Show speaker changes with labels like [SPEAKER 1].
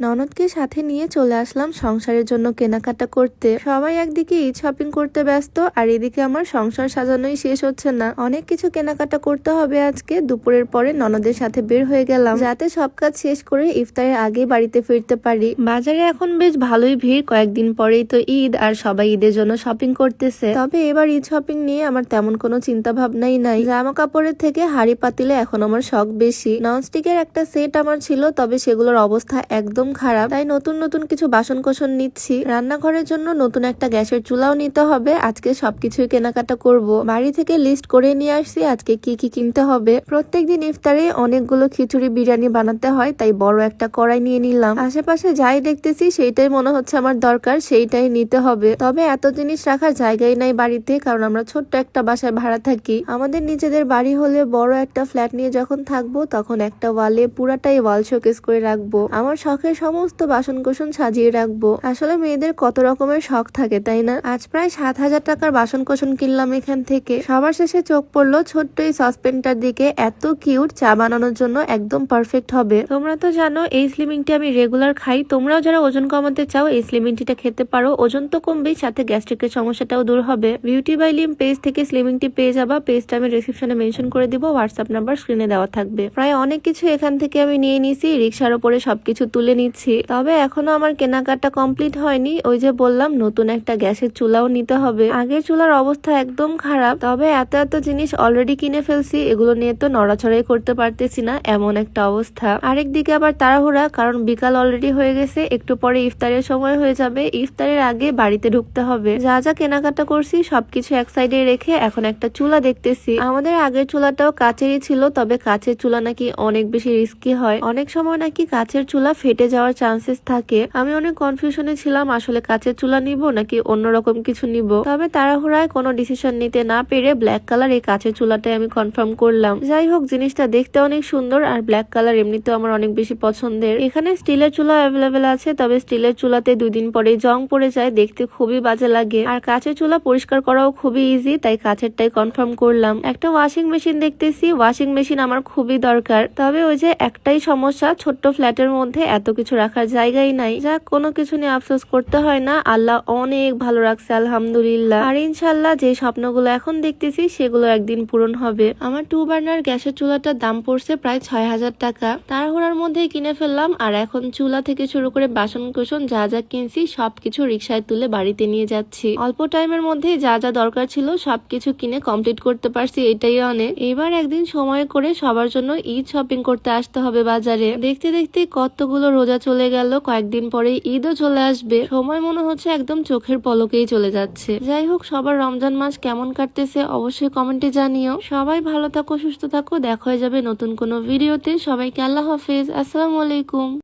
[SPEAKER 1] ননদকে সাথে নিয়ে চলে আসলাম সংসারের জন্য কেনাকাটা করতে। সবাই একদিকে ঈদ শপিং করতে ব্যস্ত, আর এদিকে আমার সংসার সাজানোই শেষ হচ্ছে না। অনেক কিছু কেনাকাটা করতে হবে আজকে। দুপুরের পরে ননদের সাথে বের হয়ে গেলাম, যাতে সব কাজ শেষ করে ইফতারের আগে বাড়িতে ফিরতে পারি। বাজারে এখন বেশ ভালোই ভিড়, কয়েকদিন পরেই তো ঈদ, আর সবাই ঈদের জন্য শপিং করতেছে। তবে এবার ঈদ শপিং নিয়ে আমার তেমন কোনো চিন্তা ভাবনাই নাই। জামা কাপড়ের থেকে হাড়ি পাতিলে এখন আমার শখ বেশি। ননস্টিকের একটা সেট আমার ছিল, তবে সেগুলোর অবস্থা একদম খারাপ, তাই নতুন নতুন কিছু বাসন কোসন নিচ্ছি। রান্নাঘরের জন্য নতুন একটা গ্যাসের চুলাও নিতে হবে। আজকে সবকিছুই কেনাকাটা করব। বাড়ি থেকে লিস্ট করে নিয়ে আসছি আজকে কি কি কিনতে হবে। প্রত্যেকদিন ইফতারে অনেকগুলো খিচুড়ি বিরিয়ানি বানাতে হয়, তাই বড় একটা কড়াই নিয়ে নিলাম। আশেপাশে যাই দেখতেছি সেইটাই মনে হচ্ছে আমার দরকার, সেইটাই নিতে হবে। তবে এত জিনিস রাখার জায়গাই নাই বাড়িতে, কারণ আমরা ছোট্ট একটা বাসায় ভাড়া থাকি। আমাদের নিজেদের বাড়ি হলে বড় একটা ফ্ল্যাট নিয়ে যখন থাকবো, তখন একটা ওয়ালে পুরাটাই ওয়াল শোকেস করে রাখবো। আমার শখের সমস্ত বাসন কোসন সাজিয়ে রাখবো। আসলে মেয়েদের কত রকমের শখ থাকে, তাই না? আজ প্রায় 7,000 টাকার বাসন কোসন কিনলাম এখান থেকে। সবার শেষে চোখ পড়লো ছোট্ট এই সসপেনটার দিকে। এত কিউট, চা বানানোর জন্য একদম পারফেক্ট হবে। তোমরা তো জানো এই স্লিমিং টি আমি রেগুলার খাই। তোমরাও যারা ওজন কমাতে চাও এই স্লিমিং টিটা খেতে পারো। ওজন তো কমবেই, সাথে গ্যাস্ট্রিকের সমস্যাটাও দূর হবে। বিউটি বাই লিম পেজ থেকে স্লিমিং টি পেয়ে যাবা। পেজটা আমি ডেসক্রিপশনে মেনশন করে দিব, হোয়াটসঅ্যাপ নাম্বার স্ক্রিনে দেওয়া থাকবে। প্রায় অনেক কিছু এখান থেকে আমি নিয়ে নিছি, রিক্সার উপরে সবকিছু তুলে নিচ্ছি। তবে এখনো আমার কেনাকাটা কমপ্লিট হয়নি। ওই যে বললাম নতুন একটা গ্যাসের চুলাও নিতে হবে। আগের চুলার অবস্থা একদম খারাপ, তবে এত এত জিনিস অলরেডি কিনে ফেলছি, এগুলো নিয়ে তো নড়াচড়াই করতে পারতেছি না, এমন একটা অবস্থা। আরেকদিকে আবার তাড়াহুড়া, কারণ বিকাল অলরেডি হয়ে গেছে, একটু পরে ইফতারের সময় হয়ে যাবে। ইফতারের আগে বাড়িতে ঢুকতে হবে। যা যা কেনাকাটা করছি সবকিছু এক সাইডে রেখে এখন একটা চুলা দেখতেছি। আমাদের আগের চুলাটাও কাচেরই ছিল, তবে কাচের চুলা নাকি অনেক বেশি রিস্কি হয়। অনেক সময় নাকি কাচের চুলা ফেটে যাওয়ার চান্সেস থাকে। আমি অনেক কনফিউশনে ছিলাম আসলে কাচের চুলা নিব নাকি অন্যরকম কিছু নিব। তবে তাড়াহুড়ায় কোনো ডিসিশন নিতে না পেরে ব্ল্যাক কালার এই কাচের চুলাটাই আমি কনফার্ম করলাম। যাই হোক, জিনিসটা দেখতে অনেক সুন্দর, আর ব্ল্যাক কালার এমনিতেও আমার অনেক বেশি পছন্দের। এখানে স্টিলের চুলা অ্যাভেলেবেল আছে, তবে স্টিলের চুলাতে 2 দিন পরে জং পড়ে যায়, দেখতে খুবই বাজে লাগে। আর কাচের চুলা পরিষ্কার করাও খুবই ইজি, তাই কাচেরটাই কনফার্ম করলাম। একটা ওয়াশিং মেশিন দেখতেছি। ওয়াশিং মেশিন আমার খুবই দরকার, তবে ওই যে একটাই সমস্যা, ছোট্ট ফ্ল্যাটের মধ্যে এত কিছু রাখার জায়গাই নাই। যা কোনো কিছু নিয়ে আফসোস করতে হয় না, আল্লাহ অনেক ভালো রাখছে আলহামদুলিল্লাহ। আর ইনশাল্লাহ যে স্বপ্নগুলো এখন দেখতেছি সেগুলো একদিন পূরণ হবে। আমার 2 বার্নার গ্যাসের চুলাটার দাম পড়ছে প্রায় 6,000 টাকা। তাড়াহুড়ার মধ্যেই কিনে ফেললাম। আর এখন চুলা থেকে শুরু করে বাসন কোসন যা যা কিনছি সবকিছু রিক্সায় তুলে বাড়িতে নিয়ে যাচ্ছি। অল্প টাইমের মধ্যে যা যা দরকার ছিল সবকিছু কিনে কমপ্লিট করতে পারছি, এটাই অনেক। এবার একদিন সময় করে সবার জন্য ঈদ শপিং করতে আসতে হবে বাজারে। দেখতে দেখতে কতগুলো রোজা চলে গেল, কয়েকদিন পরে ঈদও চলে আসবে। সময় মনে হচ্ছে একদম চোখের পলকেই চলে যাচ্ছে। যাই হোক, সবার রমজান মাস কেমন কাটতেছে অবশ্যই কমেন্টে জানিও। সবাই ভালো থাকো, সুস্থ থাকো। দেখা হয়ে যাবে নতুন কোনো ভিডিওতে। সবাইকে আল্লাহ হাফেজ, আসসালামু আলাইকুম।